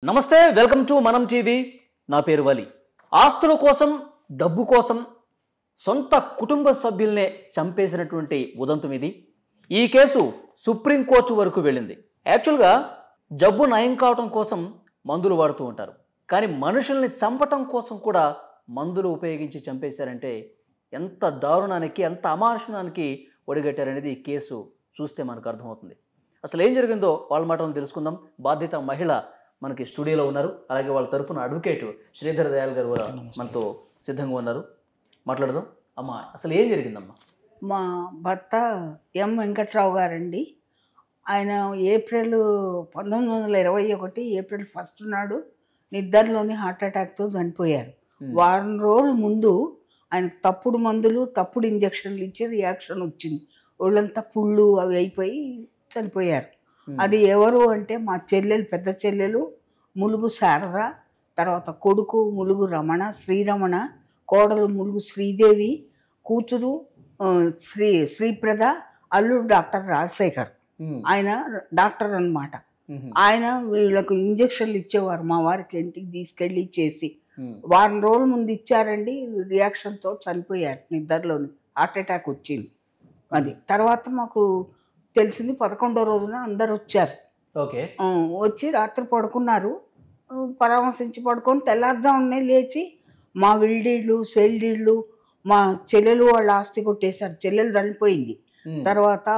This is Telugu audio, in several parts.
నమస్తే వెల్కమ్ టు మనం టీవీ నా పేరు వలి ఆస్తుల కోసం డబ్బు కోసం సొంత కుటుంబ సభ్యుల్నే చంపేసినటువంటి ఉదంతం ఇది ఈ కేసు సుప్రీం కోర్టు వరకు వెళ్ళింది యాక్చువల్గా జబ్బు నయం కావడం కోసం మందులు వాడుతూ ఉంటారు కానీ మనుషుల్ని చంపటం కోసం కూడా మందులు ఉపయోగించి చంపేశారంటే ఎంత దారుణానికి ఎంత అమానుషానికి ఒడిగట్టారనేది ఈ కేసు చూస్తే మనకు అర్థమవుతుంది అసలు ఏం జరిగిందో వాళ్ళ మాటలను తెలుసుకుందాం బాధ్యత మహిళ మనకి స్టూడియోలో ఉన్నారు అలాగే వాళ్ళ తరఫున అడ్వకేట్ శ్రీధర్ దయాల్ గారు కూడా మనతో సిద్ధంగా ఉన్నారు మాట్లాడదాం అమ్మ అసలు ఏం జరిగిందమ్మా మా భర్త ఎం వెంకట్రావు గారండి ఆయన ఏప్రిల్ 1921 ఏప్రిల్ 1 నాడు నిద్రలోని హార్ట్ అటాక్తో చనిపోయారు వారం రోజుల ముందు ఆయనకు తప్పుడు మందులు తప్పుడు ఇంజక్షన్లు ఇచ్చి రియాక్షన్ వచ్చింది ఒళ్ళంతా పుళ్ళు అవి అయిపోయి చనిపోయారు అది ఎవరు అంటే మా చెల్లెలు పెద్ద చెల్లెలు ములుగు శారద తర్వాత కొడుకు ములుగు రమణ శ్రీరమణ కోడలు ములుగు శ్రీదేవి కూతురు శ్రీప్రద అల్లుడు డాక్టర్ రాజశేఖర్ ఆయన డాక్టర్ అన్నమాట ఆయన వీళ్ళకు ఇంజక్షన్లు ఇచ్చేవారు మా వారికి ఇంటికి తీసుకెళ్ళి చేసి వారం రోజుల ముందు ఇచ్చారండి రియాక్షన్తో చనిపోయారు నిద్రలోని హార్ట్ అటాక్ వచ్చింది అది తర్వాత మాకు తెలిసింది 11వ రోజున అందరు వచ్చారు ఓకే వచ్చి రాత్రి పడుకున్నారు పరామర్శించి పడుకొని తెల్లారుజామునే లేచి మా విల్డీళ్ళు సెల్డీళ్ళు మా చెల్లెలు వాళ్ళ ఆస్తి కొట్టేశారు చెల్లెలు చనిపోయింది తర్వాత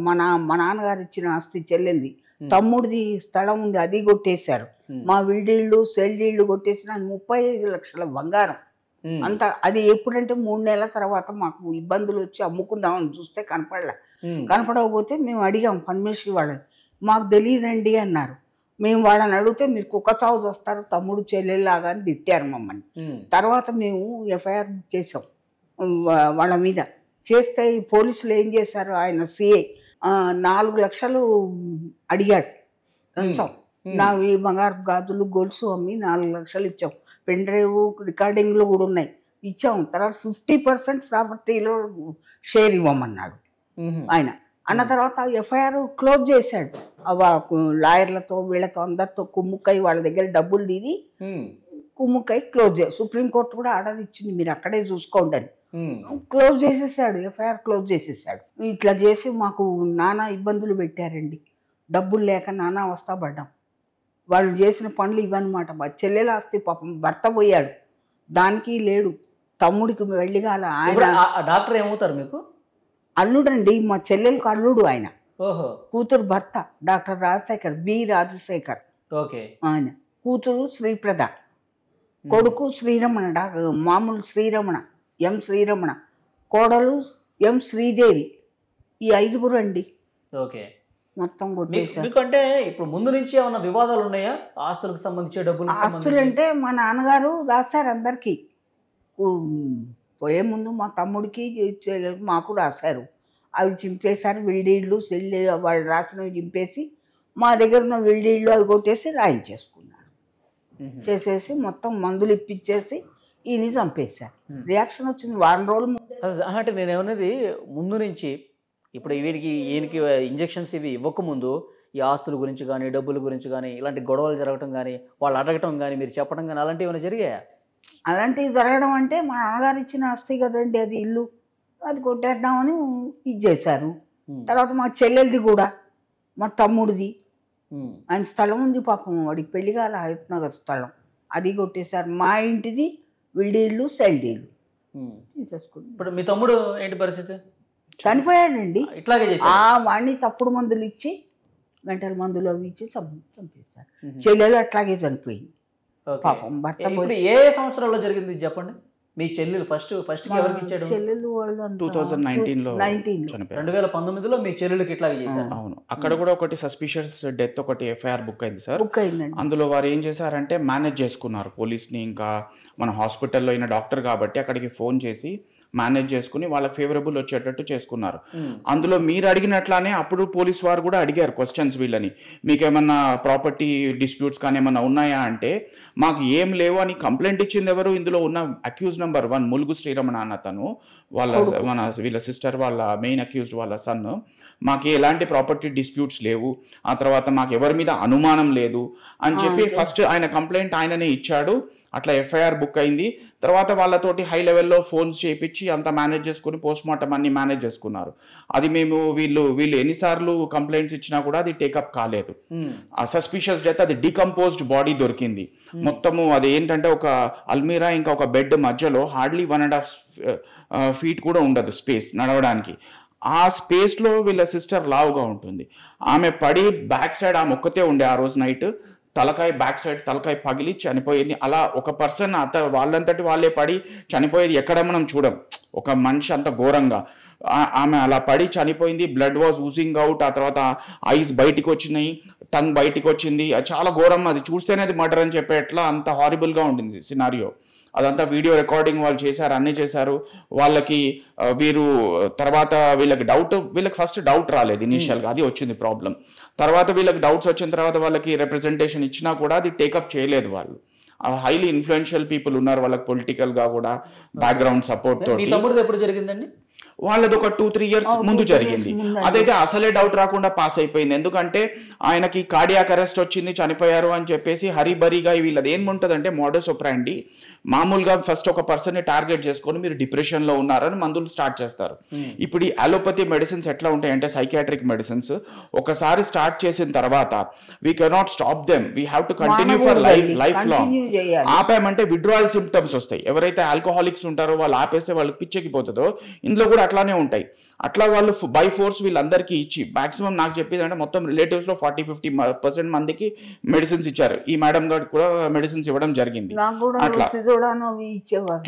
మా నాన్నగారు ఇచ్చిన ఆస్తి చెల్లెంది తమ్ముడిది స్థలం ఉంది అది కొట్టేశారు మా విల్డీళ్ళు సెల్డీళ్ళు కొట్టేసిన 35 లక్షల బంగారం అంత అది ఎప్పుడంటే 3 నెలల తర్వాత మాకు ఇబ్బందులు వచ్చి అమ్ముకుందామని చూస్తే కనపడకపోతే మేము అడిగాం పరమేశ్వరి వాళ్ళని మాకు తెలియదండి అన్నారు మేము వాళ్ళని అడిగితే మీరు కుక్క చావు చేస్తారు తమ్ముడు చెల్లెల్లాగా అని తిట్టారు మమ్మల్ని తర్వాత మేము ఎఫ్ఐఆర్ చేసాం వాళ్ళ మీద చేస్తే ఈ పోలీసులు ఏం చేశారు ఆయన సిఐ 4 లక్షలు అడిగాడు కొంచెం నా ఈ బంగారు గాజులు గొలుసు అమ్మి 4 లక్షలు ఇచ్చాం పెన్ డ్రైవ్ రికార్డింగ్లు కూడా ఉన్నాయి ఇచ్చాం తర్వాత 50% ప్రాపర్టీలో షేర్ ఇవ్వమన్నాడు ఆయన అన్న తర్వాత ఎఫ్ఐఆర్ క్లోజ్ చేశాడు లాయర్లతో వీళ్ళతో అందరితో కుమ్ముక్కై వాళ్ళ దగ్గర డబ్బులు తీది కుమ్ముక్కై క్లోజ్ సుప్రీంకోర్టు కూడా ఆర్డర్ ఇచ్చింది మీరు అక్కడే చూసుకోండి అని క్లోజ్ చేసేసాడు ఎఫ్ఐఆర్ క్లోజ్ చేసేసాడు ఇట్లా చేసి మాకు నానా ఇబ్బందులు పెట్టారండి డబ్బులు లేక నానా అవస్థ పడ్డాం వాళ్ళు చేసిన పనులు ఇవన్నమాట మా చెల్లెల ఆస్తి పాపం భర్త పోయాడు దానికి లేడు తమ్ముడికి వెళ్ళిగాల ఆయన డాక్టర్ ఏమవుతారు మీకు అల్లుడండి మా చెల్లెలకు అల్లుడు ఆయన కూతురు భర్త డాక్టర్ రాజశేఖర్ రాజశేఖర్ ఓకే ఆయన కూతురు శ్రీప్రద కొడుకు శ్రీరమణ మామూలు శ్రీరమణ ఎం శ్రీరమణ కోడలు ఎం శ్రీదేవి ఈ 5గురు అండి ఓకే మొత్తం కొట్టేశారు అంటే ఇప్పుడు ముందు నుంచి ఏమైనా వివాదాలు ఉన్నాయా ఆస్తులకు సంబంధించి డబ్బులు ఆస్తులు అంటే మా నాన్నగారు రాశారు అందరికి పోయే ముందు మా తమ్ముడికి మాకు రాశారు అవి చింపేశారు విల్డీళ్ళు సెల్లి వాళ్ళు రాసినవి చింపేసి మా దగ్గర ఉన్న విల్డీళ్ళు అవి కొట్టేసి రాయించేసుకున్నారు చేసేసి మొత్తం మందులు ఇప్పించేసి ఈయన చంపేశారు రియాక్షన్ వచ్చింది వారం రోజులు అంటే నేను ఏమన్నది ముందు నుంచి ఇప్పుడు ఈయనకి ఇంజెక్షన్స్ ఇవి ఇవ్వకముందు ఈ ఆస్తుల గురించి కానీ డబ్బుల గురించి కానీ ఇలాంటి గొడవలు జరగటం కానీ వాళ్ళు అడగటం కానీ మీరు చెప్పడం కానీ అలాంటివి ఏమైనా జరిగాయా అలాంటివి జరగడం అంటే మా నాన్నగారు ఇచ్చిన ఆస్తి కదండి అది ఇల్లు అది కొట్టేద్దామని ఇది చేశారు తర్వాత మా చెల్లెలది కూడా మా తమ్ముడిది ఆయన స్థలం ఉంది పాపం వాడికి పెళ్లిగాల అవుతున్న స్థలం అది కొట్టేశారు మా ఇంటిది విల్డీళ్ళు సైల్డీళ్ళు తీసేసుకుంటాం ఇప్పుడు మీ తమ్ముడు ఏంటి పరిస్థితి చనిపోయాడండి ఇట్లాగే వాడిని తప్పుడు మందులు ఇచ్చి మెంటల్ మందులు అవి ఇచ్చి చంపేశారు చెల్లెలు అట్లాగే చనిపోయింది పాపం భర్త ఏ సంవత్సరాల్లో జరిగింది చెప్పండి మీ చెల్లెలు ఫస్ట్ ఎవరికి ఇచ్చాడు చెల్లెలు వాళ్ళు 2019లో 2019లో మీ చెల్లెలకి ఇట్లాగే చేశారు అవును అక్కడ కూడా ఒకటి సస్పిషియస్ డెత్ ఒకటి ఎఫ్ఐఆర్ బుక్ అయింది సార్ బుక్ అయిందండి అందులో వారు ఏం చేశారంటే మేనేజ్ చేసుకున్నారు పోలీస్ని ఇంకా మన హాస్పిటల్లో అయిన డాక్టర్ కాబట్టి అక్కడికి ఫోన్ చేసి మేనేజ్ చేసుకుని వాళ్ళకి ఫేవరబుల్ వచ్చేటట్టు చేసుకున్నారు. అందులో మీరు అడిగినట్లానే అప్పుడు పోలీస్ వారు కూడా అడిగారు క్వశ్చన్స్ వీళ్ళని, మీకు ఏమన్నా ప్రాపర్టీ డిస్ప్యూట్స్ కానీ ఏమన్నా ఉన్నాయా అంటే మాకు ఏం లేవు అని కంప్లైంట్ ఇచ్చింది ఎవరు, ఇందులో ఉన్న అక్యూజ్ నెంబర్ 1 ములుగు శ్రీరమణ అన్న తను, వీళ్ళ సిస్టర్ వాళ్ళ మెయిన్ అక్యూజ్డ్ వాళ్ళ సన్, మాకు ఎలాంటి ప్రాపర్టీ డిస్ప్యూట్స్ లేవు, ఆ తర్వాత మాకు ఎవరి మీద అనుమానం లేదు అని చెప్పి ఫస్ట్ ఆయన కంప్లైంట్ ఆయననే ఇచ్చాడు. అట్లా ఎఫ్ఐఆర్ బుక్ అయింది. తర్వాత వాళ్ళతోటి హై లెవెల్లో ఫోన్స్ చేయించి అంతా మేనేజ్ చేసుకుని పోస్ట్ మార్టం అన్ని మేనేజ్ చేసుకున్నారు. అది మేము వీళ్ళు ఎన్నిసార్లు కంప్లైంట్స్ ఇచ్చినా కూడా అది టేకప్ కాలేదు. ఆ సస్పిషియస్ డెత్, అది డీకంపోజ్డ్ బాడీ దొరికింది మొత్తము. అది ఏంటంటే ఒక అల్మీరా ఇంకా ఒక బెడ్ మధ్యలో హార్డ్లీ 1.5 feet కూడా ఉండదు స్పేస్ నడవడానికి. ఆ స్పేస్లో వీళ్ళ సిస్టర్ లావుగా ఉంటుంది. ఆమె పడి బ్యాక్ సైడ్ ఆమె ఒక్కతే ఉండే ఆ రోజు నైట్, తలకాయ బ్యాక్ సైడ్ తలకాయ పగిలి చనిపోయింది. అలా ఒక పర్సన్ వాళ్ళంతటి వాళ్ళే పడి చనిపోయేది ఎక్కడ మనం చూడం, ఒక మనిషి అంత ఘోరంగా. ఆమె అలా పడి చనిపోయింది. Blood was oozing out. ఆ తర్వాత ఐస్ బయటికి వచ్చినాయి, టంగ్ బయటికి వచ్చింది. చాలా ఘోరం. అది చూస్తేనే అది మర్డర్ అని చెప్పేట్లా అంత హారిబుల్గా ఉండింది సినారియో. అదంతా వీడియో రికార్డింగ్ వాళ్ళు చేశారు, అన్నీ చేశారు. వాళ్ళకి తర్వాత వీళ్ళకి ఫస్ట్ డౌట్ రాలేదు ఇనీషియల్గా, అది వచ్చింది ప్రాబ్లం. తర్వాత వీళ్ళకి డౌట్స్ వచ్చిన తర్వాత వాళ్ళకి రిప్రజెంటేషన్ ఇచ్చినా కూడా అది టేకప్ చేయలేదు వాళ్ళు. హైలీ ఇన్ఫ్లుయెన్షియల్ పీపుల్ ఉన్నారు వాళ్ళకి, పొలిటికల్గా కూడా బ్యాక్గ్రౌండ్ సపోర్ట్ తోటి. ఎప్పుడు జరిగిందండి? వాళ్ళది ఒక 2-3 years ముందు జరిగింది. అదైతే అసలే డౌట్ రాకుండా పాస్ అయిపోయింది. ఎందుకంటే ఆయనకి కార్డియాక్ అరెస్ట్ వచ్చింది, చనిపోయారు అని చెప్పేసి హరిబరిగా వీళ్ళది ఏముంటుందంటే మోడస్ ఆపరాండి. మామూలుగా ఫస్ట్ ఒక పర్సన్ని టార్గెట్ చేసుకొని మీరు డిప్రెషన్లో ఉన్నారని మందులు స్టార్ట్ చేస్తారు. ఇప్పుడు ఈ అలోపతి మెడిసిన్స్ ఎట్లా ఉంటాయంటే సైకియాట్రిక్ మెడిసిన్స్, ఒకసారి స్టార్ట్ చేసిన తర్వాత we cannot stop them, we have to continue for life long. ఆపామంటే విడ్రాయల్ సిమ్టమ్స్ వస్తాయి. ఎవరైతే ఆల్కహాలిక్స్ ఉంటారో వాళ్ళు ఆపేస్తే వాళ్ళకి పిచ్చెక్కిపోతుందో, ఇందులో కూడా అట్లానే ఉంటాయి. అట్లా వాళ్ళు బై ఫోర్స్ వీళ్ళందరికీ ఇచ్చి మాక్సిమం నాకు చెప్పేది అంటే మొత్తం రిలేటివ్స్లో 40-50% మందికి మెడిసిన్స్ ఇచ్చారు. ఈ మేడం గారు కూడా మెడిసిన్స్ ఇవ్వడం జరిగింది. అట్లా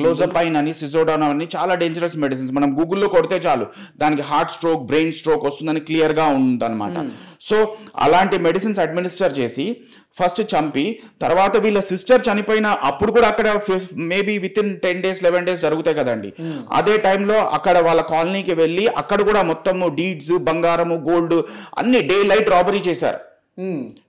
క్లోజపైన్ అని, సిజోడాన్ అని చాలా డేంజరస్ మెడిసిన్స్. మనం గూగుల్లో కొడితే చాలు దానికి హార్ట్ స్ట్రోక్, బ్రెయిన్ స్ట్రోక్ వస్తుందని క్లియర్గా ఉందన్నమాట. సో అలాంటి మెడిసిన్స్ అడ్మినిస్టర్ చేసి ఫస్ట్ చంపి, తర్వాత వీళ్ళ సిస్టర్ చనిపోయిన అప్పుడు కూడా అక్కడ మేబీ వితిన్ 10 days 11 days జరుగుతాయి కదండి. అదే టైంలో అక్కడ వాళ్ళ కాలనీకి వెళ్ళి అక్కడ కూడా మొత్తము డీడ్స్, బంగారము, గోల్డ్ అన్ని డే లైట్ రాబరీ చేశారు.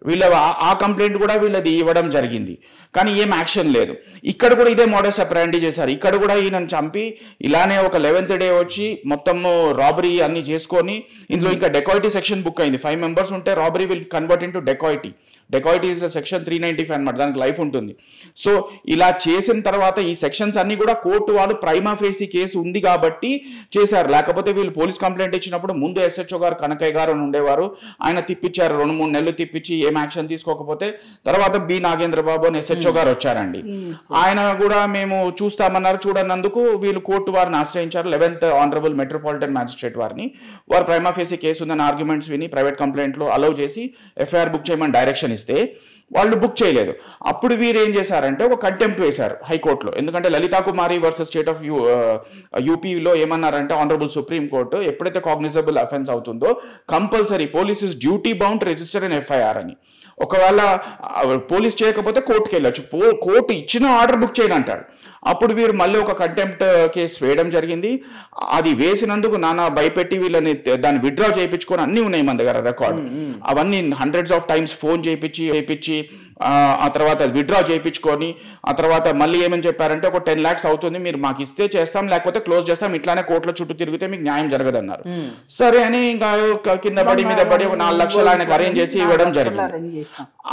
వీళ్ళ ఆ కంప్లైంట్ కూడా వీళ్ళది ఇవ్వడం జరిగింది, కానీ ఏం యాక్షన్ లేదు. ఇక్కడ కూడా ఇదే మోడస్ ఆపరాండి చేశారు. ఇక్కడ కూడా ఈయనను చంపి ఇలానే ఒక 11th day వచ్చి మొత్తము రాబరీ అన్ని చేసుకొని, ఇందులో ఇంకా డెకాయిటీ సెక్షన్ బుక్ అయింది. 5 members ఉంటే robbery will convert into dacoity. Dacoity is section 395 అనమాట, దానికి లైఫ్ ఉంటుంది. సో ఇలా చేసిన తర్వాత ఈ సెక్షన్స్ అన్ని కూడా కోర్టు వాళ్ళు ప్రైమా ఫేసీ కేసు ఉంది కాబట్టి చేశారు. లేకపోతే వీళ్ళు పోలీస్ కంప్లైంట్ ఇచ్చినప్పుడు ముందు SHO గారు కనకయ్య గారు అని ఉండేవారు, ఆయన తిప్పించారు 2-3 నెలలు తిప్పించి ఏం యాక్షన్ తీసుకోకపోతే తర్వాత బి నాగేంద్రబాబు అని SHO గారు వచ్చారండి. ఆయన కూడా మేము చూస్తామన్నారు, చూడనందుకు వీళ్ళు కోర్టు వారిని ఆశ్రయించారు, 11th Honorable మెట్రోపాలిటన్ మ్యాజిస్ట్రేట్ వారిని. వారు ప్రైమా ఫేసీ కేసు ఉందని ఆర్గ్యుమెంట్స్ విని ప్రైవేట్ కంప్లైంట్లో అలౌ చేసి ఎఫ్ఐఆర్ బుక్ చేయమని డైరెక్షన్ ఇస్తే వాళ్ళు బుక్ చేయలేదు. అప్పుడు వీరు ఏం చేశారంటే ఒక కంటెంప్ట్ వేశారు హైకోర్టులో. ఎందుకంటే లలితా కుమారి వర్సెస్ స్టేట్ ఆఫ్ యూపీలో ఏమన్నారంటే ఆనరబుల్ సుప్రీం కోర్టు ఎప్పుడైతే కాగ్నిజబుల్ అఫెన్స్ అవుతుందో compulsory police is duty bound register in FIR అని. ఒకవేళ పోలీస్ చేయకపోతే కోర్టుకి వెళ్ళొచ్చు, కోర్టు ఇచ్చిన ఆర్డర్ బుక్ చేయను అంటాడు. అప్పుడు వీరు మళ్ళీ ఒక కంటెంప్ట్ కేసు వేయడం జరిగింది. అది వేసినందుకు నానా భయపెట్టి వీళ్ళని దాన్ని విత్డ్రా చేయించుకొని అన్నీ ఉన్నాయి మన దగ్గర రికార్డ్. అవన్నీ hundreds of times ఫోన్ చేయించి ఆ తర్వాత విత్డ్రా చేయించుకొని ఆ తర్వాత మళ్ళీ ఏమని చెప్పారంటే ఒక 10 lakhs అవుతుంది, మీరు మాకు ఇస్తే చేస్తాం, లేకపోతే క్లోజ్ చేస్తాం, ఇట్లానే కోర్టులో చుట్టూ తిరిగితే మీకు న్యాయం జరగదన్నారు. సరే అని ఇంకా కింద పడి మీద పడి 4 లక్షలు ఆయనకు అరేంజ్ చేసి ఇవ్వడం జరిగింది.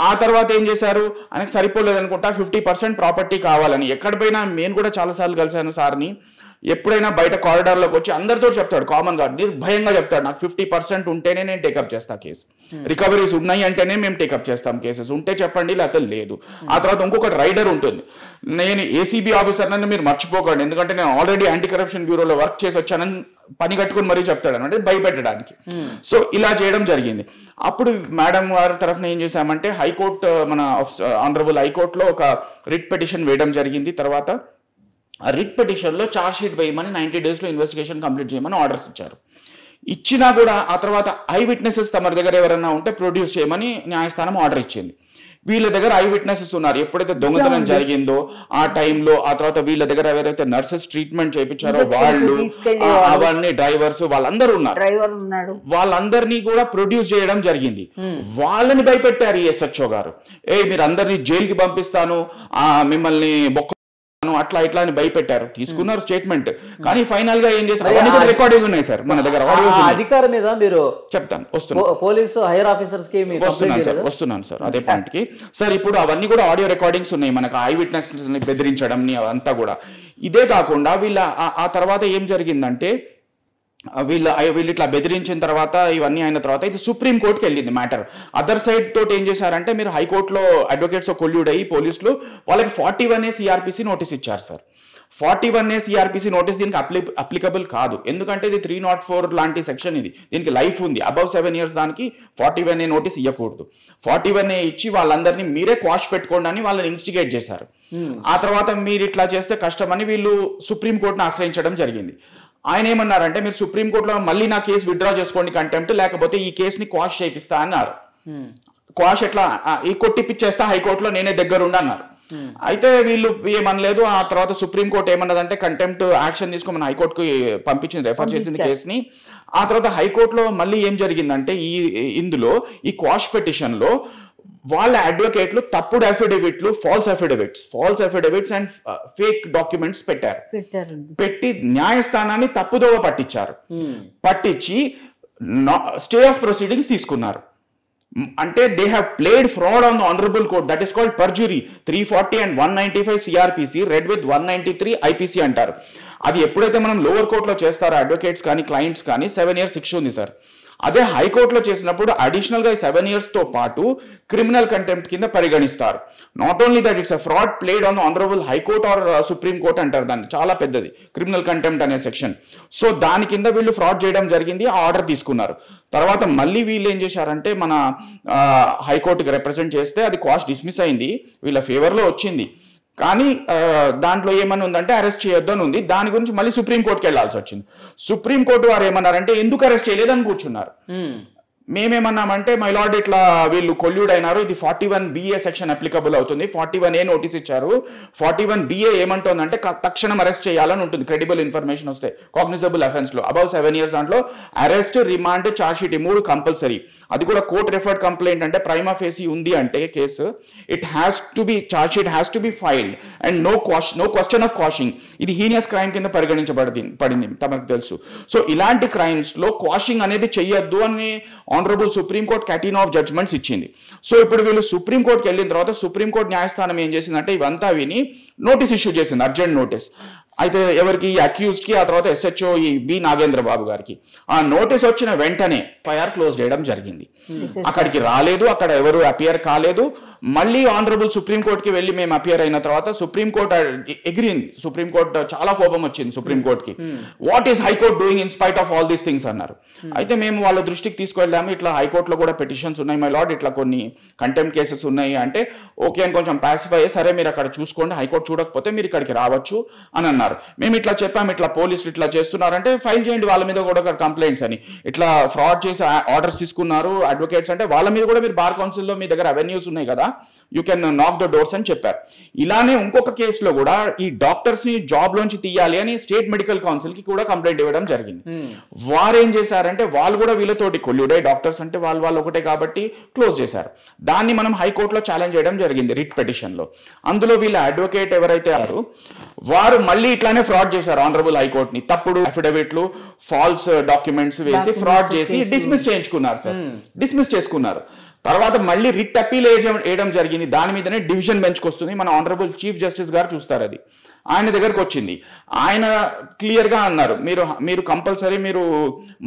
ఆ తర్వాత ఏం చేశారు, ఆయనకు సరిపోలేదు అనుకుంటా 50% ప్రాపర్టీ కావాలని. ఎక్కడ పోయినా నేను కూడా చాలాసార్లు కలిశాను సార్ని, ఎప్పుడైనా బయట కారిడార్లోకి వచ్చి అందరితో చెప్తాడు, కామన్గా నిర్భయంగా చెప్తాడు, నాకు 50% ఉంటేనే నేను టేకప్ చేస్తా కేసు, రికవరీస్ ఉన్నాయి అంటేనే మేము టేకప్ చేస్తాం కేసెస్, ఉంటే చెప్పండి లేకపోతే లేదు. ఆ తర్వాత ఇంకొక రైడర్ ఉంటుంది, నేను ఏసీబీ ఆఫీసర్ నన్ను మీరు మర్చిపోకండి, ఎందుకంటే నేను ఆల్రెడీ యాంటీ కరప్షన్ బ్యూరోలో వర్క్ చేసి వచ్చానని పని కట్టుకుని మరీ చెప్తాడు అంటే భయపెట్టడానికి. సో ఇలా చేయడం జరిగింది. అప్పుడు మేడం వారి తరఫున ఏం చేశామంటే హైకోర్టు, మన ఆనరబుల్ హైకోర్టులో ఒక రిట్ పిటిషన్ వేయడం జరిగింది. తర్వాత ఆ రిట్ పిటిషన్లో ఛార్జ్ షీట్ వేయమని 90 days ఇన్వెస్టిగేషన్ కంప్లీట్ చేయమని ఆర్డర్స్ ఇచ్చారు. ఇచ్చినా కూడా ఆ తర్వాత ఐ విట్నెసెస్ తమ దగ్గర ఎవరైనా ఉంటే ప్రొడ్యూస్ చేయమని న్యాయస్థానం ఆర్డర్ ఇచ్చింది. వీళ్ళ దగ్గర ఐ విట్నెసెస్ ఉన్నారు. ఎప్పుడైతే దొంగతనం జరిగిందో ఆ టైంలో, ఆ తర్వాత వీళ్ళ దగ్గర ఎవరైతే నర్సెస్ ట్రీట్మెంట్ చేయించారో వాళ్ళు, అవన్నీ డ్రైవర్స్ వాళ్ళందరూ ఉన్నారు. డ్రైవర్ ఉన్నాడు. వాళ్ళందరినీ కూడా ప్రొడ్యూస్ చేయడం జరిగింది. వాళ్ళని భయపెట్టారు ఈ SHO గారు. మీరు అందరినీ జైలుకి పంపిస్తాను, మిమ్మల్ని బొక్క అట్లా ఇట్లా అని భయపెట్టారు. తీసుకున్నారు స్టేట్మెంట్. కానీ ఫైనల్ గా ఏం చేస్తారు, రికార్డింగ్ ఉన్నాయి సార్ మన దగ్గర. అధికారం మీద మీరు చెప్తాను, వస్తున్నాను. పోలీసు హైయర్ ఆఫీసర్స్ కి వస్తున్నాను సార్ అదే పాయింట్ కి. సార్ ఇప్పుడు అవన్నీ కూడా ఆడియో రికార్డింగ్స్ ఉన్నాయి మనకు, ఐ విట్నెస్ బెదిరించడం అవంతా కూడా. ఇదే కాకుండా వీళ్ళ ఆ తర్వాత ఏం జరిగిందంటే, వీళ్ళు ఇట్లా బెదిరించిన తర్వాత, ఇవన్నీ అయిన తర్వాత ఇది సుప్రీం కోర్టుకి వెళ్ళింది మ్యాటర్. అదర్ సైడ్ తోటి ఏం చేశారంటే, మీరు హైకోర్టులో అడ్వకేట్స్ కొల్యూడ్ అయ్యి పోలీసులు వాళ్ళకి 41A CRPC నోటీస్ ఇచ్చారు సార్. 41A CRPC నోటీస్ దీనికి అప్లికబుల్ కాదు. ఎందుకంటే ఇది 304 లాంటి సెక్షన్, ఇది దీనికి లైఫ్ ఉంది. అబౌవ్ 7 years దానికి 41A నోటీస్ ఇవ్వకూడదు. 41A ఇచ్చి వాళ్ళందరినీ మీరే క్వాష్ పెట్టుకోండి అని వాళ్ళని ఇన్స్టిగేట్ చేశారు. ఆ తర్వాత మీరు ఇట్లా చేస్తే కష్టమని వీళ్ళు సుప్రీం కోర్టును ఆశ్రయించడం జరిగింది. ఆయన ఏమన్నారంటే, మీరు సుప్రీంకోర్టులో మళ్ళీ నా కేసు విత్డ్రా చేసుకోండి కంటెంప్ట్, లేకపోతే ఈ కేసుని క్వాష్ చేపిస్తా అన్నారు. క్వాష్ ఎట్లా, ఈ కొట్టిపిచ్చేస్తా హైకోర్టులో నేనే దగ్గరుండి అన్నారు. అయితే వీళ్ళు ఏమనలేదు. ఆ తర్వాత సుప్రీంకోర్టు ఏమన్నదంటే, కంటెంప్ట్ యాక్షన్ తీసుకోమని హైకోర్టుకి పంపించింది, రెఫర్ చేసింది కేసుని. ఆ తర్వాత హైకోర్టులో మళ్ళీ ఏం జరిగిందంటే, ఇందులో ఈ క్వాష్ పిటిషన్ లో వాళ్ళ అడ్వకేట్లు తప్పుడు అఫిడవిట్లు, false affidavits and fake documents పెట్టి న్యాయస్థానాన్ని తప్పుదోవ పట్టించారు. పట్టించి స్టే ఆఫ్ ప్రొసీడింగ్స్ తీసుకున్నారు. అంటే they have played fraud on the honourable court, that is called perjury. 340 and 195 CRPC read with 193 IPC అంటారు. అది ఎప్పుడైతే మనం లోవర్ కోర్టులో చేస్తారో అడ్వకేట్స్ కానీ క్లయింట్స్ కానీ 7 years శిక్ష ఉంది సార్. అదే హైకోర్టులో చేసినప్పుడు అడిషనల్ గా 7 years తో పాటు క్రిమినల్ కంటెంప్ట్ కింద పరిగణిస్తారు. Not only that, it's a fraud played on honourable high court or supreme court అంటారు దాన్ని, చాలా పెద్దది క్రిమినల్ కంటెంప్ట్ అనే సెక్షన్. సో దాని కింద వీళ్ళు ఫ్రాడ్ చేయడం జరిగింది. ఆ ఆర్డర్ తీసుకున్నారు. తర్వాత మళ్ళీ వీళ్ళు ఏం చేశారంటే, మన హైకోర్టుకి రిప్రజెంట్ చేస్తే అది క్వాష్ డిస్మిస్ అయింది, వీళ్ళ ఫేవర్లో వచ్చింది. కానీ దాంట్లో ఏమని ఉందంటే, అరెస్ట్ చేయొద్దు అని ఉంది. దాని గురించి మళ్ళీ సుప్రీంకోర్టుకి వెళ్లాల్సి వచ్చింది. సుప్రీంకోర్టు వారు ఏమన్నారంటే, ఎందుకు అరెస్ట్ చేయలేదని కూర్చున్నారు. మేమేమన్నామంటే, మై లార్డ్ ఇట్లా వీళ్ళు కొల్యూడ్ అయినారు, ఇది 41BA సెక్షన్ అప్లికబుల్ అవుతుంది, 41A నోటీస్ ఇచ్చారు. 41BA ఏమంటుందంటే తక్షణం అరెస్ట్ చేయాలని ఉంటుంది, క్రెడిబుల్ ఇన్ఫర్మేషన్ వస్తే, కాగ్నిజబుల్ అఫెన్స్ లో అబౌవ్ 7 years దాంట్లో arrest, remand, charge sheet 3 compulsory. అది కూడా కోర్ట్ రెఫర్డ్ కంప్లైంట్ అంటే ప్రైమా ఫేసి ఉంది అంటే case, it has to be, charge sheet has to be filed and no question of quashing. ఇది హీనియస్ క్రైమ్ కింద పడింది తమకు తెలుసు. సో ఇలాంటి క్రైమ్స్ లో క్వాషింగ్ అనేది చెయ్యొద్దు అని ఆనరబుల్ సుప్రీంకోర్టు క్యాటిన్ ఆఫ్ జడ్జ్మెంట్స్ ఇచ్చింది. సో ఇప్పుడు వీళ్ళు సుప్రీంకోర్టుకి వెళ్ళిన తర్వాత సుప్రీంకోర్టు న్యాయస్థానం ఏం చేసిందంటే, ఇవంతా విని నోటీస్ ఇష్యూ చేసింది, అర్జెంట్ నోటీస్. అయితే ఎవరికి, అక్యూజ్డ్ కి, ఆ తర్వాత SHO ఈ బి నాగేంద్ర బాబు గారికి. ఆ నోటీస్ వచ్చిన వెంటనే FIR క్లోజ్ చేయడం జరిగింది. అక్కడికి రాలేదు, అక్కడ ఎవరు అపియర్ కాలేదు. మళ్ళీ ఆనరబుల్ సుప్రీంకోర్టుకి వెళ్ళి మేము అపియర్ అయిన తర్వాత సుప్రీంకోర్టు ఎగిరింది. సుప్రీంకోర్టు చాలా కోపం వచ్చింది సుప్రీంకోర్టుకి. What is high court doing in spite of all these things అన్నారు. అయితే మేము వాళ్ళ దృష్టికి తీసుకెళ్ళాము, ఇట్లా హైకోర్టులో కూడా పిటిషన్స్ ఉన్నాయి మై లార్డ్, ఇట్లా కొన్ని కంటెంప్ట్ కేసెస్ ఉన్నాయి అంటే, ఓకే అని కొంచెం పాసిఫై అయ్యి, సరే మీరు అక్కడ చూసుకోండి, హైకోర్టు చూడకపోతే మీరు ఇక్కడికి రావచ్చు అని అన్నారు. మేము ఇట్లా చెప్పాము, ఇట్లా పోలీసులు ఇట్లా చేస్తున్నారంటే ఫైల్ చేయండి వాళ్ళ మీద కూడా కంప్లైంట్స్ అని. ఇట్లా ఫ్రాడ్ చేసి ఆర్డర్స్ తీసుకున్నారు అడ్వకేట్స్ అంటే, వాళ్ళ మీద కూడా మీరు బార్ కౌన్సిల్లో మీ దగ్గర అవెన్యూస్ ఉన్నాయి కదా, యూ కెన్ నాక్ ద డోర్స్ అని చెప్పారు. ఇలానే ఇంకొక కేసులో కూడా ఈ డాక్టర్స్ ని జాబ్ లోంచి తీయాలి అని స్టేట్ మెడికల్ కౌన్సిల్ కి కూడా కంప్లైంట్ ఇవ్వడం జరిగింది. వారు ఏం చేశారంటే, వాళ్ళు కూడా వీళ్ళతోటి కొల్యూడే, డాక్టర్స్ అంటే వాళ్ళు ఒకటే కాబట్టి క్లోజ్ చేశారు. దాన్ని మనం హైకోర్టులో ఛాలెంజ్ చేయడం జరిగింది రిట్ పిటిషన్ లో. అందులో వీళ్ళ అడ్వకేట్ ఎవరైతే వారు మళ్ళీ ఇట్లానే ఫ్రాడ్ చేశారు ఆనరబుల్ హైకోర్టుని, తప్పుడు అఫిడవిట్లు, ఫాల్స్ డాక్యుమెంట్స్ వేసి ఫ్రాడ్ చేసి డిస్మిస్ చేయించుకున్నారు సార్, డిస్మిస్ చేసుకున్నారు. తర్వాత మళ్ళీ రిట్ అపీల్ వేయడం జరిగింది. దాని మీదనే డివిజన్ బెంచ్కి వస్తుంది, మన ఆనరబుల్ చీఫ్ జస్టిస్ గారు చూస్తారు. అది ఆయన దగ్గరకు వచ్చింది. ఆయన క్లియర్ గా అన్నారు, మీరు కంపల్సరీ మీరు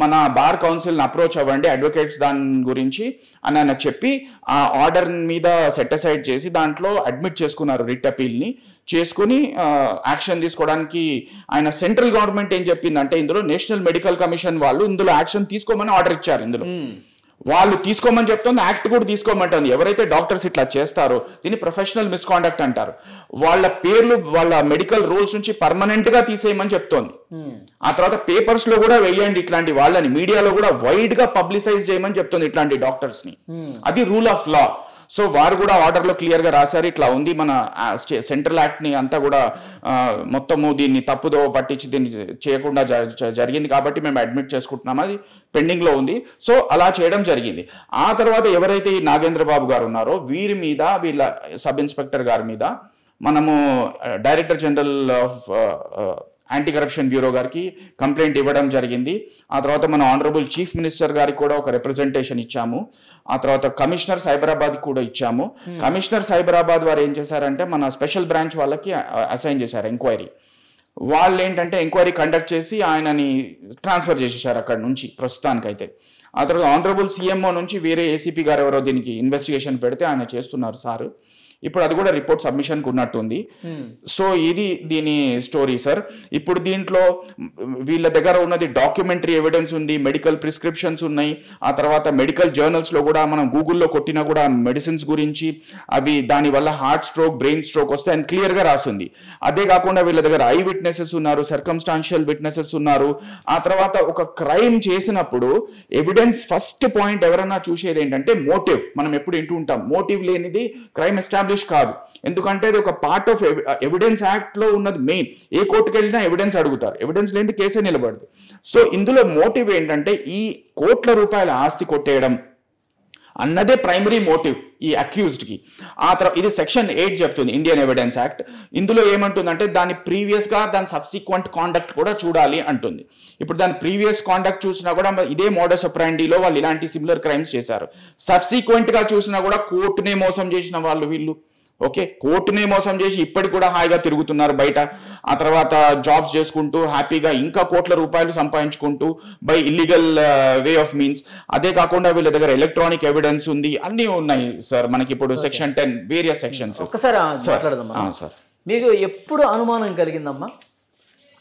మన బార్ కౌన్సిల్ని అప్రోచ్ అవ్వండి అడ్వకేట్స్ దాని గురించి అని ఆయన చెప్పి ఆ ఆర్డర్ మీద సెట్ అసైడ్ చేసి దాంట్లో అడ్మిట్ చేసుకున్నారు, రిట్ అపీల్ని చేసుకుని యాక్షన్ తీసుకోవడానికి. ఆయన సెంట్రల్ గవర్నమెంట్ ఏం చెప్పిందంటే, ఇందులో నేషనల్ మెడికల్ కమిషన్ వాళ్ళు ఇందులో యాక్షన్ తీసుకోమని ఆర్డర్ ఇచ్చారు. ఇందులో వాళ్ళు తీసుకోమని చెప్తుంది, యాక్ట్ కూడా తీసుకోమంటుంది. ఎవరైతే డాక్టర్స్ ఇట్లా చేస్తారో దీన్ని ప్రొఫెషనల్ మిస్కాండక్ట్ అంటారు. వాళ్ళ పేర్లు వాళ్ళ మెడికల్ రూల్స్ నుంచి పర్మనెంట్ గా తీసేయమని చెప్తోంది. ఆ తర్వాత పేపర్స్ లో కూడా వెయ్యండి ఇట్లాంటి వాళ్ళని, మీడియాలో కూడా వైడ్ గా పబ్లిసైజ్ చేయమని చెప్తుంది ఇట్లాంటి డాక్టర్స్ ని. అది రూల్ ఆఫ్ లా. సో వారు కూడా ఆర్డర్లో క్లియర్గా రాశారు, ఇట్లా ఉంది మన సెంట్రల్ యాక్ట్ని అంతా కూడా మొత్తము దీన్ని తప్పుదో పట్టించి దీన్ని చేయకుండా జరిగింది కాబట్టి మేము అడ్మిట్ చేసుకుంటున్నాం, అది పెండింగ్లో ఉంది. సో అలా చేయడం జరిగింది. ఆ తర్వాత ఎవరైతే ఈ నాగేంద్ర బాబు గారు ఉన్నారో వీరి మీద, వీళ్ళ సబ్ ఇన్స్పెక్టర్ గారి మీద మనము director general of anti corruption bureau గారికి కంప్లైంట్ ఇవ్వడం జరిగింది. ఆ తర్వాత మన ఆనరబుల్ చీఫ్ మినిస్టర్ గారికి కూడా ఒక రిప్రజెంటేషన్ ఇచ్చాము. ఆ తర్వాత కమిషనర్ సైబరాబాద్ కూడా ఇచ్చాము. కమిషనర్ సైబరాబాద్ వారు ఏం చేశారంటే మన స్పెషల్ బ్రాంచ్ వాళ్ళకి అసైన్ చేశారు ఎంక్వైరీ. వాళ్ళు ఏంటంటే ఎంక్వైరీ కండక్ట్ చేసి ఆయనని ట్రాన్స్ఫర్ చేసేసారు అక్కడ నుంచి ప్రస్తుతానికైతే. ఆ తర్వాత ఆనరబుల్ సీఎంఓ నుంచి వేరే ఏసీపీ గారు ఎవరో దీనికి ఇన్వెస్టిగేషన్ పెడితే ఆయన చేస్తున్నారు సార్. ఇప్పుడు అది కూడా రిపోర్ట్ సబ్మిషన్కి ఉన్నట్టుంది. సో ఇది దీని స్టోరీ సార్. ఇప్పుడు దీంట్లో వీళ్ళ దగ్గర ఉన్నది డాక్యుమెంటరీ ఎవిడెన్స్ ఉంది, మెడికల్ ప్రిస్క్రిప్షన్స్ ఉన్నాయి. ఆ తర్వాత మెడికల్ జర్నల్స్లో కూడా మనం గూగుల్లో కొట్టినా కూడా మెడిసిన్స్ గురించి అవి దానివల్ల హార్ట్ స్ట్రోక్, బ్రెయిన్ స్ట్రోక్ వస్తే అని క్లియర్గా రాస్తుంది. అదే కాకుండా వీళ్ళ దగ్గర ఐ విట్నెసెస్ ఉన్నారు, సర్కమ్స్టాన్షియల్ విట్నెసెస్ ఉన్నారు. ఆ తర్వాత ఒక క్రైమ్ చేసినప్పుడు ఎవిడెన్స్ ఫస్ట్ పాయింట్ ఎవరన్నా చూసేది ఏంటంటే మోటివ్. మనం ఎప్పుడు వింటూ ఉంటాం మోటివ్ లేనిది క్రైమ్ ఎస్టాబ్లిష్ కాదు, ఎందుకంటే అది ఒక పార్ట్ ఆఫ్ ఎవిడెన్స్ యాక్ట్ లో ఉన్నది మెయిన్. ఏ కోర్టుకు వెళ్ళినా ఎవిడెన్స్ అడుగుతారు, ఎవిడెన్స్ లేని కేసే నిలబడదు. సో ఇందులో మోటివ్ ఏంటంటే ఈ కోట్ల రూపాయల ఆస్తి కొట్టేయడం అన్నదే ప్రైమరీ మోటివ్ ఈ అక్యూజ్డ్ కి. ఆ తర్వాత ఇది సెక్షన్ 8 చెప్తుంది ఇండియన్ ఎవిడెన్స్ యాక్ట్. ఇందులో ఏమంటుందంటే దాని ప్రీవియస్ గా దాని సబ్సిక్వెంట్ కాండక్ట్ కూడా చూడాలి అంటుంది. ఇప్పుడు దాని ప్రీవియస్ కాండక్ట్ చూసినా కూడా ఇదే మోడస్ ఆపరాండిలో వాళ్ళు ఇలాంటి సిమిలర్ క్రైమ్స్ చేశారు. సబ్సిక్వెంట్ గా చూసినా కూడా కోర్టునే మోసం చేసిన వాళ్ళు వీళ్ళు. ఓకే, కోర్టునే మోసం చేసి ఇప్పటికి కూడా హాయిగా తిరుగుతున్నారు బయట. ఆ తర్వాత జాబ్స్ చేసుకుంటూ హ్యాపీగా ఇంకా కోట్ల రూపాయలు సంపాదించుకుంటూ by illegal way of means. అదే కాకుండా వీళ్ళ దగ్గర ఎలక్ట్రానిక్ ఎవిడెన్స్ ఉంది, అన్నీ ఉన్నాయి సార్ మనకి ఇప్పుడు సెక్షన్ 10 వేరియస్ సెక్షన్స్. ఒకసారి సార్ మీకు ఎప్పుడు అనుమానం కలిగిందమ్మా?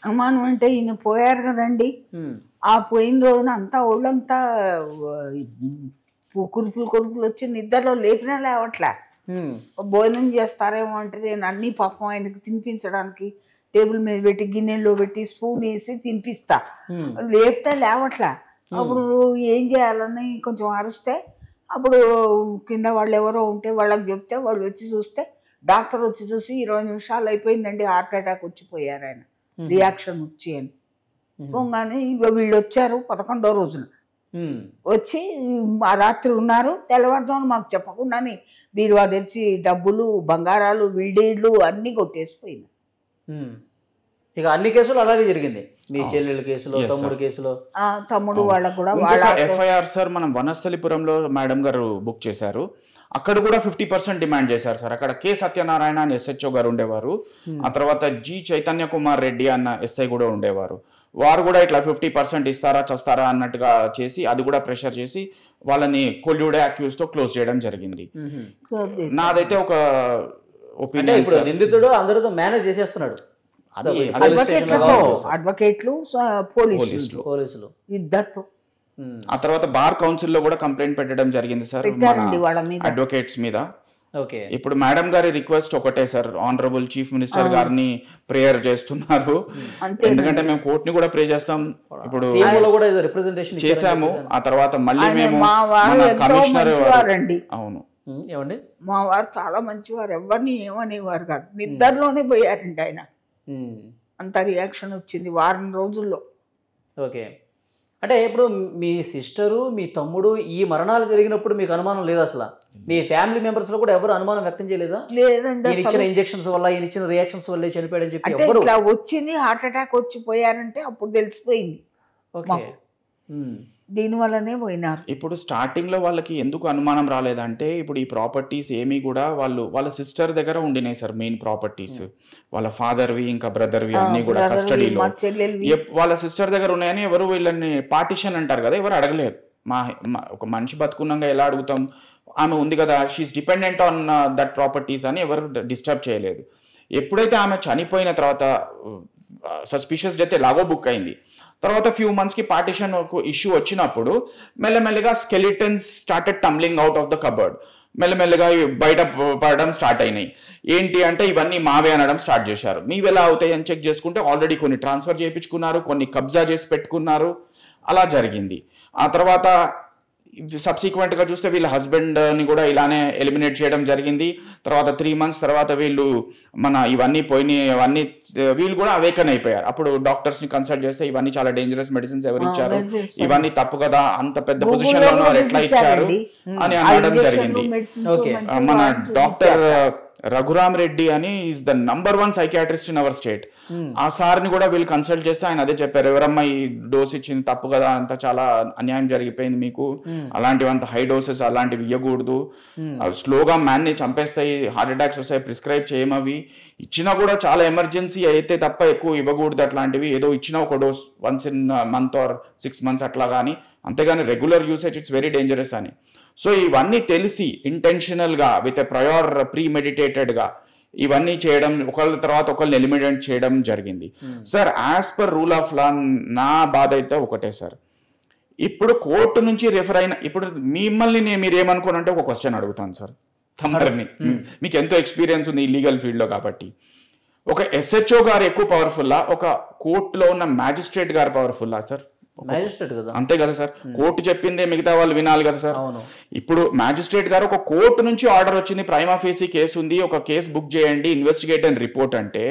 అనుమానం అంటే ఈయన పోయారు కదండి, ఆ పోయిన రోజున అంతా ఒళ్ళంతా కురుపులు వచ్చి నిద్రలో లేపినా లేవట్లే. భోజనం చేస్తారేమో అంటే నేను అన్ని పాపం ఆయనకి తినిపించడానికి టేబుల్ మీద పెట్టి గిన్నెల్లో పెట్టి స్పూన్ వేసి తినిపిస్తా, లేపితే లేవట్లే. అప్పుడు ఏం చేయాలని కొంచెం అరిస్తే అప్పుడు కింద వాళ్ళు ఎవరో ఉంటే వాళ్ళకి చెప్తే వాళ్ళు వచ్చి చూస్తే డాక్టర్ వచ్చి చూసి 20 నిమిషాలు అయిపోయిందండి, హార్ట్ అటాక్ వచ్చిపోయారు ఆయన, రియాక్షన్ వచ్చి అని. పోగానే వీళ్ళు వచ్చారు 11వ రోజున వచ్చి ఆ రాత్రి ఉన్నారు. తెల్లవారుజామున మాకు చెప్పకుండానే బీరువా తెరిచి డబ్బులు, బంగారాలు, విల్డీడ్లు అన్ని కొట్టేసిపోయింది. ఇక అన్ని కేసులు అలాగే జరిగింది. మీ చెల్లెళ్ళ కేసులో, తమ్ముడు కేసులో, తమ్ముడు వాళ్ళకు కూడా ఎఫ్ఐఆర్ సార్ మనం వనస్థలిపురంలో మేడం గారు బుక్ చేశారు. అక్కడ కూడా 50% డిమాండ్ చేశారు సార్. అక్కడ కె సత్యనారాయణ అని ఎస్హెచ్ఓ గారు ఉండేవారు. ఆ తర్వాత జి చైతన్య కుమార్ రెడ్డి అన్న ఎస్ఐ కూడా ఉండేవారు. వారు కూడా ఇట్లా 50% ఇస్తారా చస్తారా అన్నట్టుగా చేసి అది కూడా ప్రెషర్ చేసి వాళ్ళని కొల్యూడే అక్యూజ్ తో క్లోజ్ చేయడం జరిగింది. నాదైతే ఒక ఒపీనియన్, ఇప్పుడు నిందితుడు అందరితో మేనేజ్ చేసేస్తున్నాడు, అడ్వకేట్లు, పోలీసులు ఇద్దరితో. ఆ తర్వాత బార్ కౌన్సిల్ లో కూడా కంప్లైంట్ పెట్టడం జరిగింది సార్ అడ్వకేట్స్ మీద. ఇప్పుడు మేడం గారి రిక్వెస్ట్ ఒకటే సార్, ఆనరబుల్ చీఫ్ మినిస్టర్ గారిని ప్రేయర్ చేస్తున్నారు, ఎందుకంటే మేము కోర్ట్ ని కూడా ప్రే చేస్తాం, ఇప్పుడు చేసాము. ఆ తర్వాత మళ్ళీ మేము కమిషనర్, అవును ఏమండి మా వారు చాలా మంచివారు, ఎవరిని ఏమనేవారు కాదు, నిద్రలోనే పోయారండి ఆయన, అంత రియాక్షన్ వచ్చింది వారం రోజుల్లో. ఓకే, అంటే ఇప్పుడు మీ సిస్టరు, మీ తమ్ముడు ఈ మరణాలు జరిగినప్పుడు మీకు అనుమానం లేదు అసలు? మీ ఫ్యామిలీ మెంబర్స్ లో కూడా ఎవరు అనుమానం వ్యక్తం చేయలేదా? లేదండి, ఈయన ఇచ్చిన ఇంజెక్షన్స్ వల్ల, ఈయన ఇచ్చిన రియాక్షన్స్ వల్ల చనిపోయాడని చెప్పి అంటే ఇట్లా వచ్చింది, హార్ట్ అటాక్ వచ్చి పోయారంటే అప్పుడు తెలిసిపోయింది. ఓకే, దీని వల్లనే పోయినారు. ఇప్పుడు స్టార్టింగ్ లో వాళ్ళకి ఎందుకు అనుమానం రాలేదంటే, ఇప్పుడు ఈ ప్రాపర్టీస్ ఏమి కూడా వాళ్ళ సిస్టర్ దగ్గర ఉండినాయి సార్, మెయిన్ ప్రాపర్టీస్ వాళ్ళ ఫాదర్వి ఇంకా బ్రదర్వి అన్ని కూడా కస్టడీలో వాళ్ళ సిస్టర్ దగ్గర ఉన్నాయని ఎవరు వీళ్ళని పార్టిషన్ అంటారు కదా, ఎవరు అడగలేదు. ఒక మనిషి బతుకున్నాగా ఎలా అడుగుతాం, ఆమె ఉంది కదా, she's dependent on that properties అని ఎవరు డిస్టర్బ్ చేయలేదు. ఎప్పుడైతే ఆమె చనిపోయిన తర్వాత సస్పిషియస్ డెత్ ఎలాగో బుక్ అయింది, తర్వాత ఫ్యూ మంత్స్కి పార్టిషన్ ఇష్యూ వచ్చినప్పుడు మెల్లమెల్లగా skeletons started tumbling out of the cupboard, మెల్లమెల్లగా బయట పడడం స్టార్ట్ అయినాయి. ఏంటి అంటే ఇవన్నీ మావే అనడం స్టార్ట్ చేశారు. మీవి ఎలా అవుతాయి అని చెక్ చేసుకుంటే ఆల్రెడీ కొన్ని ట్రాన్స్ఫర్ చేయించుకున్నారు, కొన్ని కబ్జా చేసి పెట్టుకున్నారు, అలా జరిగింది. ఆ తర్వాత సబ్సిక్వెంట్ గా చూస్తే వీళ్ళ హస్బెండ్ ని కూడా ఇలానే ఎలిమినేట్ చేయడం జరిగింది. తర్వాత 3 months తర్వాత వీళ్ళు ఇవన్నీ పోయినాయి, అవన్నీ వీళ్ళు కూడా అవేకన్ అయిపోయారు. అప్పుడు డాక్టర్స్ ని కన్సల్ట్ చేస్తే ఇవన్నీ చాలా డేంజరస్ మెడిసిన్స్ ఎవరు ఇచ్చారు, ఇవన్నీ తప్పు కదా, అంత పెద్ద పొజిషన్ లో ఉన్నవారు ఎట్లా ఇచ్చారు అని అనడం జరిగింది. మన డాక్టర్ రఘురామ్ రెడ్డి అని is the number 1 psychiatrist in our state. ఆ సార్ని కూడా వీళ్ళు కన్సల్ట్ చేస్తే ఆయన అదే చెప్పారు, ఎవరమ్మా ఈ డోస్ ఇచ్చింది తప్పు కదా, అంత చాలా అన్యాయం జరిగిపోయింది మీకు, అలాంటివి అంత హై డోసెస్ అలాంటివి ఇవ్వకూడదు, స్లోగా మ్యాన్ ని చంపేస్తాయి, హార్ట్ అటాక్స్ వస్తాయి, ప్రిస్క్రైబ్ చేయమవి, ఇచ్చినా కూడా చాలా ఎమర్జెన్సీ అయితే తప్ప ఎక్కువ ఇవ్వకూడదు అట్లాంటివి, ఏదో ఇచ్చిన ఒక dose once in month or 6 months అట్లా కానీ, అంతేగాని regular usage it's very dangerous అని. సో ఇవన్నీ తెలిసి ఇంటెన్షనల్ గా విత్ ప్రయర్ ప్రీమెడిటేటెడ్ గా ఇవన్నీ చేయడం, ఒకళ్ళ తర్వాత ఒకళ్ళని ఎలిమినేట్ చేయడం జరిగింది. Sir as per rule of law నా బాధ అయితే ఒకటే సార్, ఇప్పుడు కోర్టు నుంచి రిఫర్ అయిన, ఇప్పుడు మిమ్మల్ని మీరు ఏమనుకోనంటే ఒక క్వశ్చన్ అడుగుతాను సార్ తమరిని, మీకు ఎంతో ఎక్స్పీరియన్స్ ఉంది ఈ లీగల్ ఫీల్డ్ లో కాబట్టి, ఒక SHO గారు ఎక్కువ పవర్ఫుల్లా, ఒక కోర్టులో ఉన్న మ్యాజిస్ట్రేట్ గారు పవర్ఫుల్లా సార్? మ్యాజిస్ట్రేట్ కదా, అంతే కదా సార్, కోర్టు చెప్పిందే మిగతా వాళ్ళు వినాలి కదా సార్. ఇప్పుడు మ్యాజిస్ట్రేట్ గారు ఒక కోర్టు నుంచి ఆర్డర్ వచ్చింది, ప్రైమా ఫేసీ కేసు ఉంది, ఒక కేసు బుక్ చేయండి, ఇన్వెస్టిగేట్ అండ్ రిపోర్ట్ అంటే,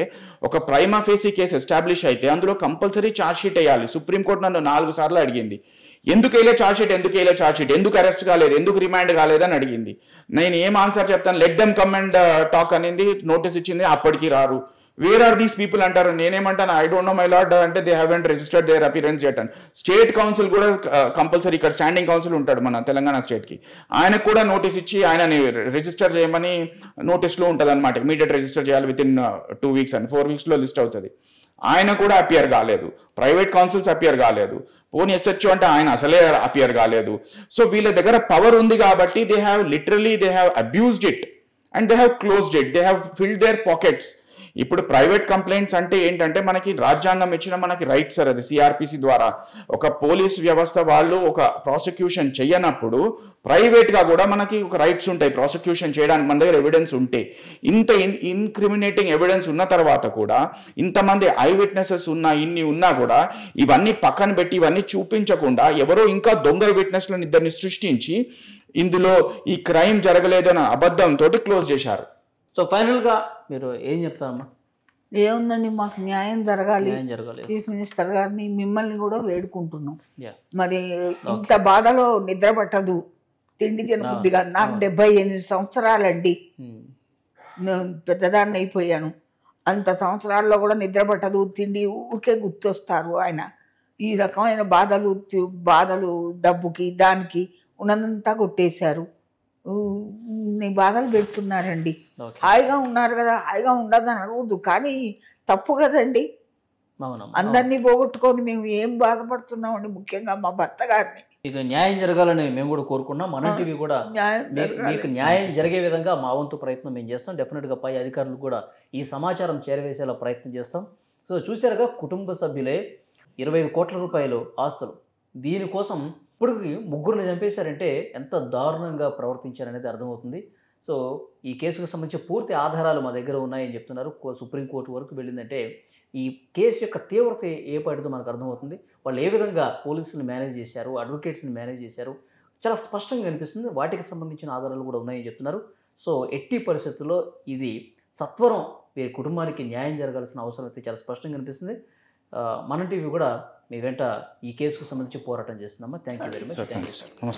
ఒక ప్రైమా ఫేసీ కేసు ఎస్టాబ్లిష్ అయితే అందులో కంపల్సరీ ఛార్జ్ షీట్ వేయాలి. సుప్రీంకోర్టు నన్ను 4 సార్లు అడిగింది, ఎందుకు వేయలే ఛార్జ్ షీట్, ఎందుకు అరెస్ట్ కాలేదు, ఎందుకు రిమాండ్ కాలేదని అడిగింది. నేను ఏం ఆన్సర్ చెప్తాను, let them come and talk అనేది నోటీస్ ఇచ్చింది, అప్పటికి రారు. వేర్ ఆర్ దీస్ పీపుల్ అంటారు, నేనేమంటాను, I don't know my lord అంటే they haven't registered their appearance yet అని. స్టేట్ కౌన్సిల్ కూడా కంపల్సరీ, ఇక్కడ స్టాండింగ్ కౌన్సిల్ ఉంటాడు మన తెలంగాణ స్టేట్ కి, ఆయనకు కూడా నోటీస్ ఇచ్చి ఆయనని రిజిస్టర్ చేయమని నోటీస్ లో ఉంటుంది అనమాట, ఇమీడియట్ రిజిస్టర్ చేయాలి విత్ ఇన్ 2 weeks అని, 4 weeks లో లిస్ట్ అవుతుంది. ఆయన కూడా అపియర్ కాలేదు, ప్రైవేట్ కౌన్సిల్స్ అపియర్ కాలేదు, పోనీ SHO అంటే ఆయన అసలే అపియర్ కాలేదు. సో వీళ్ళ దగ్గర పవర్ ఉంది కాబట్టి they have literally they have abused it and they have closed it, they have filled their pockets. ఇప్పుడు ప్రైవేట్ కంప్లైంట్స్ అంటే ఏంటంటే మనకి రాజ్యాంగం ఇచ్చిన మనకి రైట్ సార్, అది CRPC ద్వారా. ఒక పోలీస్ వ్యవస్థ వాళ్ళు ఒక ప్రాసిక్యూషన్ చెయ్యనప్పుడు ప్రైవేట్ గా కూడా మనకి ఒక రైట్స్ ఉంటాయి ప్రాసిక్యూషన్ చేయడానికి, మన దగ్గర ఎవిడెన్స్ ఉంటే. ఇంత ఇన్క్రిమినేటింగ్ ఎవిడెన్స్ ఉన్న తర్వాత కూడా, ఇంతమంది ఐ విట్నెసెస్ ఇన్ని ఉన్నా కూడా ఇవన్నీ పక్కన పెట్టి, ఇవన్నీ చూపించకుండా ఎవరో ఇంకా దొంగ విట్నెస్లను ఇద్దరిని సృష్టించి ఇందులో ఈ క్రైమ్ జరగలేదన్న అబద్ధంతో క్లోజ్ చేశారు. సో ఫైనల్ గా మీరు ఏం చెప్తారమ్మా? ఏముందండి, మాకు న్యాయం జరగాలి. జరగాలి. చీఫ్ మినిస్టర్ గారిని మిమ్మల్ని కూడా వేడుకుంటున్నాం. మరి ఇంత బాధలో నిద్ర పట్టదు, తిండి తినబుద్దిగా. నాకు 78 సంవత్సరాలండి, పెద్దదాన్ని అయిపోయాను. అంత సంవత్సరాల్లో కూడా నిద్ర పట్టదు, తిండి ఊరికే గుర్తొస్తారు ఆయన. ఈ రకమైన బాధలు డబ్బుకి దానికి ఉన్నదంతా కొట్టేశారు. నీ బాధలు పెడుతున్నారండి. హాయిగా ఉన్నారు కదా, హాయిగా ఉండదని అనకూడదు, కానీ తప్పు కదండి. అందరినీ పోగొట్టుకొని మేము ఏం బాధపడుతున్నామండి, ముఖ్యంగా మా భర్త గారిని. ఇక న్యాయం జరగాలని మేము కూడా కోరుకున్నాం. మన టీవీ కూడా మీకు న్యాయం జరిగే విధంగా మా వంతు ప్రయత్నం మేము చేస్తాం. డెఫినెట్గా పై అధికారులు కూడా ఈ సమాచారం చేరవేసేలా ప్రయత్నం చేస్తాం. సో చూసారుగా, కుటుంబ సభ్యులే 25 కోట్ల రూపాయలు ఆస్తులు, దీనికోసం ఇప్పటికి 3 చంపేశారంటే ఎంత దారుణంగా ప్రవర్తించారనేది అర్థమవుతుంది. సో ఈ కేసుకు సంబంధించి పూర్తి ఆధారాలు మా దగ్గర ఉన్నాయని చెప్తున్నారు. సుప్రీంకోర్టు వరకు వెళ్ళిందంటే ఈ కేసు యొక్క తీవ్రత ఏ పాటిదో మనకు అర్థమవుతుంది. వాళ్ళు ఏ విధంగా పోలీసులు మేనేజ్ చేశారు, అడ్వకేట్స్ని మేనేజ్ చేశారు, చాలా స్పష్టంగా కనిపిస్తుంది. వాటికి సంబంధించిన ఆధారాలు కూడా ఉన్నాయని చెప్తున్నారు. సో ఎట్టి పరిస్థితుల్లో ఇది సత్వరం వీరి కుటుంబానికి న్యాయం జరగాల్సిన అవసరం అయితే చాలా స్పష్టంగా కనిపిస్తుంది. మన టీవీ కూడా మీ వెంట ఈ కేసుకు సంబంధించి పోరాటం చేస్తున్నామా. Thank you very much.